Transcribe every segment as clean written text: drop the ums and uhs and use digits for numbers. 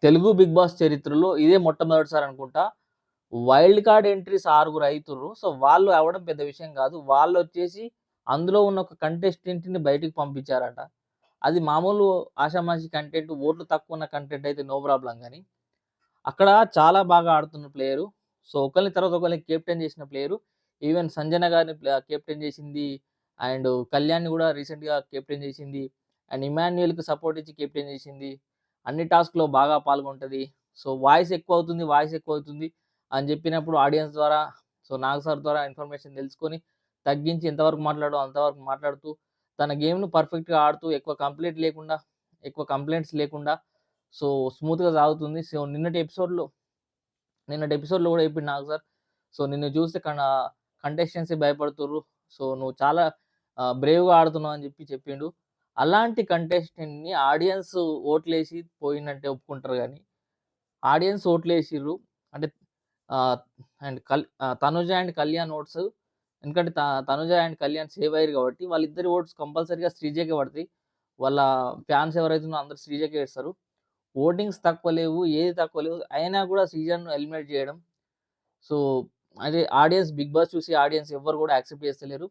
Telugu big boss చరిత్రలో ఇదే మొట్టమొదటిసారి అనుకుంటా. Wild card entries 6 అయితుర్రు. సో, వాళ్ళు అవ్వడం పెద్ద విషయం గాదు. వాళ్ళొచ్చేసి అందులో ఉన్న ఒక కంటెస్టెంట్‌ని బయటికి పంపించారట. అది మామూలు ఆషామాషీ కంటెంట్, ఓట్లు తక్కువున్న కంటెంట్ అయితే నో ప్రాబ్లమ్ గానీ, అక్కడ చాలా బాగా ఆడుతున్న ప్లేయరు. సో, ఒకళ్ళని తర్వాత ఒకళ్ళని కెప్టెన్ చేసిన ప్లేయరు. ఈవెన్ సంజన గారిని కెప్టెన్ చేసింది. అండ్ కళ్యాణ్‌ని గూడా రీసెంట్‌గా కెప్టెన్ చేసింది. అండ్ ఇమాన్యుయల్‌కి సపోర్ట్ ఇచ్చి కెప్టెన్ చేసింది. అన్ని టాస్క్‌లో బాగా పాల్గొంటది. సో, వాయిస్ ఎక్కువవుతుంది అని చెప్పినప్పుడు ఆడియన్స్ ద్వారా, సో, నాగ్ సార్ ద్వారా ఇన్ఫర్మేషన్ తెలుసుకొని, తగ్గించి ఎంతవరకు మాట్లాడాలో అంతవరకు మాట్లాడుతూ, తన గేమ్‌ను పర్ఫెక్ట్‌గా ఆడుతూ, ఎక్కువ కంప్లెయింట్స్ లేకుండా, సో, స్మూత్‌గా సాగుతుంది. సో, నిన్నటి ఎపిసోడ్‌లో గూడా చెప్పిండు నాగ్ సార్. సో, నిన్ను చూస్తే కంటెస్టెంట్సే భయపడుతుర్రు. సో, నువ్వు చాలా బ్రేవ్‌గా ఆడుతున్నావు అని చెప్పిండు. అలాంటి కంటెస్టెంట్‌ని ఆడియన్స్ ఓట్లేసి పోయిండంటే ఒప్పుకుంటారు గానీ, ఆడియన్స్ ఓట్లేసిర్రు. అంటే ఆహ్, తనుజ అండ్ కళ్యాణ్ ఓట్స్, ఎందుకంటే తనుజ అండ్ కళ్యాణ్ సేవ్ అయ్యారు కాబట్టి వాళ్ళిద్దరి ఓట్స్ కంపల్సరీగా శ్రీజకే పడతాయి. వాళ్ళ ఫ్యాన్స్ ఎవరైతే ఉన్నారో అందరూ శ్రీజకే ఏస్తారు. ఓటింగ్స్ తక్కువ లేవు. ఏది తక్కువ లేవు. అయినా గూడా శ్రీజను ఎలిమినేట్ జేయడం. సో, అదే బిగ్ బాస్ చూసి ఆడియన్స్ ఎవ్వరు గూడా యాక్సెప్ట్ చేస్తలేరు.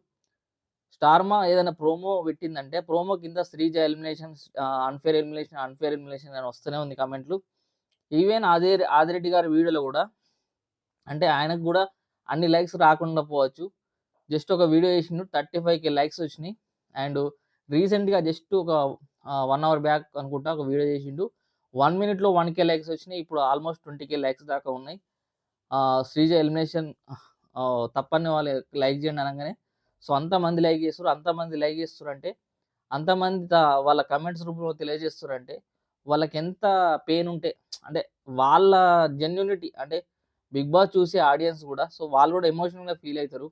స్టార్మా ఏదైనా ప్రోమో పెట్టిందంటే, ప్రోమో కింద శ్రీజ ఎలిమినేషన్స్, అన్‌ఫెయిర్ ఎలిమినేషన్ అని వస్తూనే ఉంది కామెంట్‌లు. ఈవెన్ ఆదిరెడ్డి గారి వీడియోలో గూడా, అంటే ఆయనకు గూడా అన్ని లైక్స్ రాకుండా పోవచ్చు. జస్ట్ ఒక వీడియో చేసిండు. 35,000 లైక్స్ వచ్చినాయి. అండ్ రీసెంట్‌గా జస్ట్ ఒక 1 అవర్ బ్యాక్ అనుకుంటా ఒక వీడియో చేసిండు. 1 మినిట్‌లో 1,000 లైక్స్ వచ్చినాయి. ఇప్పుడు ఆల్‌మోస్ట్ 20,000 లైక్స్ దాకా ఉన్నాయి. శ్రీజ ఎలిమినేషన్ తప్పని వాళ్ళు లైక్ చేయండి అనంగానే, సో, అంతమంది లైక్ చేస్తుర్రు. అంతమంది లైక్ చేస్తుర్రంటే, అంతమంది వాళ్ళ కామెంట్స్ రూపంలో తెలియజేస్తుర్రంటే, వాళ్ళకెంత పెయిన్ ఉంటే, అంటే వాళ్ళ జెన్యూనిటీ, అంటే బిగ్ బాస్ చూసే ఆడియన్స్ గూడా, సో, వాళ్ళు గూడా ఎమోషనల్‌గా ఫీల్ అయితారు.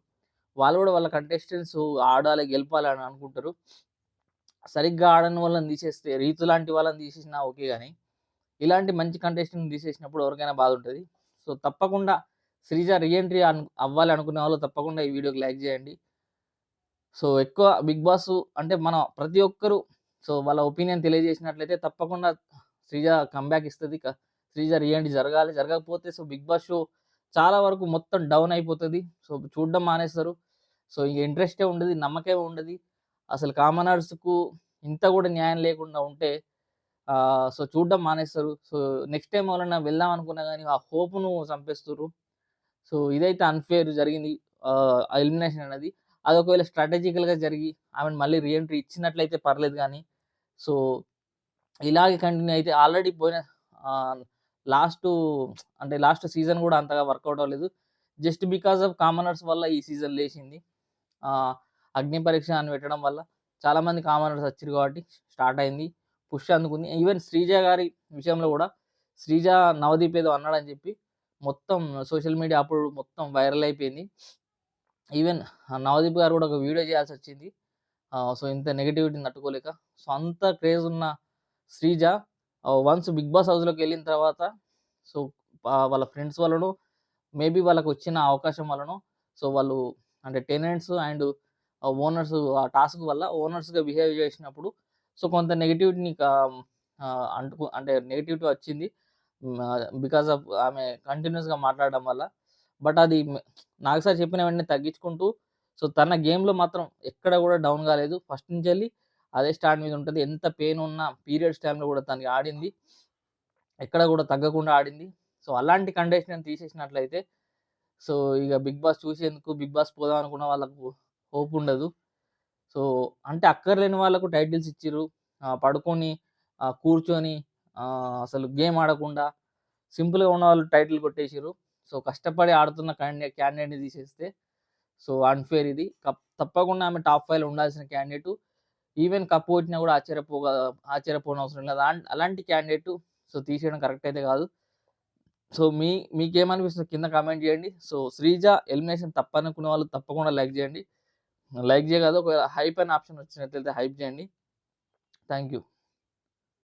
వాళ్ళు గూడా వాళ్ళ కంటెస్టెంట్స్ ఆడాలి, గెలపాలి అని అనుకుంటారు. సరిగ్గా ఆడని వాళ్ళని తీసేస్తే, రీతు లాంటి వాళ్ళని తీసేసినా ఓకే గానీ, ఇలాంటి మంచి కంటెస్టెంట్‌ని తీసేసినప్పుడు ఎవరికైనా బాధుంటది. సో, తప్పకుండా శ్రీజ రీ ఎంట్రీ అవ్వాలి అనుకునే వాళ్ళు తప్పకుండా ఈ వీడియోకి లైక్ జేయండి. సో, ఎక్కువ బిగ్ బాస్ అంటే ప్రతి ఒక్కరు, సో, వాళ్ళ ఒపీనియన్ తెలియజేసినట్లయితే తప్పకుండా శ్రీజ కమ్‌బ్యాక్ ఇస్తది. శ్రీజ రీ ఎంట్రీ జరగాలి. జరగకపోతే సో, బిగ్ బాస్ షో చాలా వరకు మొత్తం డౌన్ అయిపోతది. సో, చూడడం మానేస్తారు. సో, ఇంక ఇంట్రెస్టే ఉండది. నమ్మకమే ఉండది. అసలు కామనర్స్‌కు ఇంత గూడా న్యాయం లేకుండా ఉంటే సో, చూడడం మానేస్తారు. సో, నెక్స్ట్ టైమ్ ఎవలన్నా వెళ్దాం అనుకున్నా గాని ఆ హోప్‌ను చంపేస్తుర్రు. సో, ఇదైతే అన్‌ఫెయిర్ జరిగింది. ఎలిమినేషన్ అనేది. అది ఒకవేళ స్ట్రాటజికల్‌గా జరిగి ఆమెను మళ్ళీ రీ ఎంట్రీ ఇచ్చినట్లయితే పర్లేదు గానీ, సో, ఇలాగే కంటిన్యూ అయితే ఆల్రెడీ పోయిన ఆహ్, లాస్టు లాస్ట్ సీజన్ గూడా అంతగా వర్కౌట్ అవ్వలేదు. జస్ట్ బికాస్ ఆఫ్ కామనర్స్ వల్ల ఈ సీజన్ లేసింది. ఆహ్, అగ్ని పరీక్ష అని పెట్టడం వల్ల చాలామంది కామనర్స్ వచ్చిర్రు కాబట్టి స్టార్ట్ అయింది. పుష్ అందుకుంది. ఈవెన్ శ్రీజ గారి విషయంలో గూడా, శ్రీజ నవదీప్ ఏదో అన్నాడని జెప్పి మొత్తం సోషల్ మీడియా అప్పుడు మొత్తం వైరల్ అయిపోయింది. ఈవెన్ నవదీప్ గారు గూడా ఒక వీడియో చేయాల్సొచ్చింది. సో, ఇంత నెగటివిటీని తట్టుకోలేక. సో, అంత క్రేజ్ ఉన్న శ్రీజ వన్స్ బిగ్ బాస్ హౌస్‌లోకెళ్ళిన తర్వాత, సో, వాళ్ళ ఫ్రెండ్స్ వల్లనో, మేబీ వాళ్ళకొచ్చిన అవకాశం వల్లనో, సో, వాళ్ళు అంటే టెనెంట్స్ అండ్ ఓనర్స్ ఆ టాస్క్ వల్ల ఓనర్స్‌గా బిహేవ్ చేసినప్పుడు, సో, కొంత నెగటివిటీని అంటే నెగటివిటీ వచ్చింది. బికాస్ ఆఫ్ ఆమె కంటిన్యూయస్‌గా మాట్లాడడం వల్ల. బట్ అది నాగ్ సార్ చెప్పిన వెంటనే తగ్గించుకుంటూ, సో, తన గేమ్‌లో మాత్రం ఎక్కడ గూడా డౌన్ గాలేదు. ఫస్ట్ నుంచెల్లి అదే స్టాండ్ మీద ఉంటది. ఎంత పెయిన్ ఉన్నా పీరియడ్స్ టైమ్‌లో గూడా తను ఆడింది. ఎక్కడ గూడా తగ్గకుండా ఆడింది. సో, అలాంటి కంటెస్టెంట్‌ని తీసేసినట్లయితే, సో, ఇగ బిగ్ బాస్ చూసేందుకు, బిగ్ బాస్ పోదాం అనుకున్న వాళ్ళకు హోప్ ఉండదు. సో, అంటే అక్కర్లేని వాళ్ళకు టైటిల్స్ ఇచ్చిర్రు. పడుకొని, కూర్చొని, అసలు గేమ్ ఆడకుండా సింపుల్‌గా ఉన్నవాళ్ళు టైటిల్ కొట్టేసిర్రు. సో, కష్టపడి ఆడుతున్న క్యాండిడేట్‌ని తీసేస్తే, సో, అన్‌ఫెయిర్ ఇది. తప్పకుండా ఆమె టాప్ 5లో ఉండాల్సిన క్యాండిడేటు. ఈవెన్ కప్ కొట్టినా గూడా ఆశ్చర్యపోనవసరం లేదు. అలాంటి క్యాండిడేట్, సో, తీసేయడం కరెక్ట్ అయితే గాదు. సో, మీకేమనిపిస్తుందో కింద కామెంట్ జేయండి. సో, శ్రీజ ఎలిమినేషన్ తప్పనుకునే వాళ్ళు తప్పకుండా లైక్ జేయండి. లైక్ జేయ కాదు, ఒకవేళ హైప్ అనే ఆప్షన్ వచ్చినట్లయితే హైప్ జేయండి. Thank you.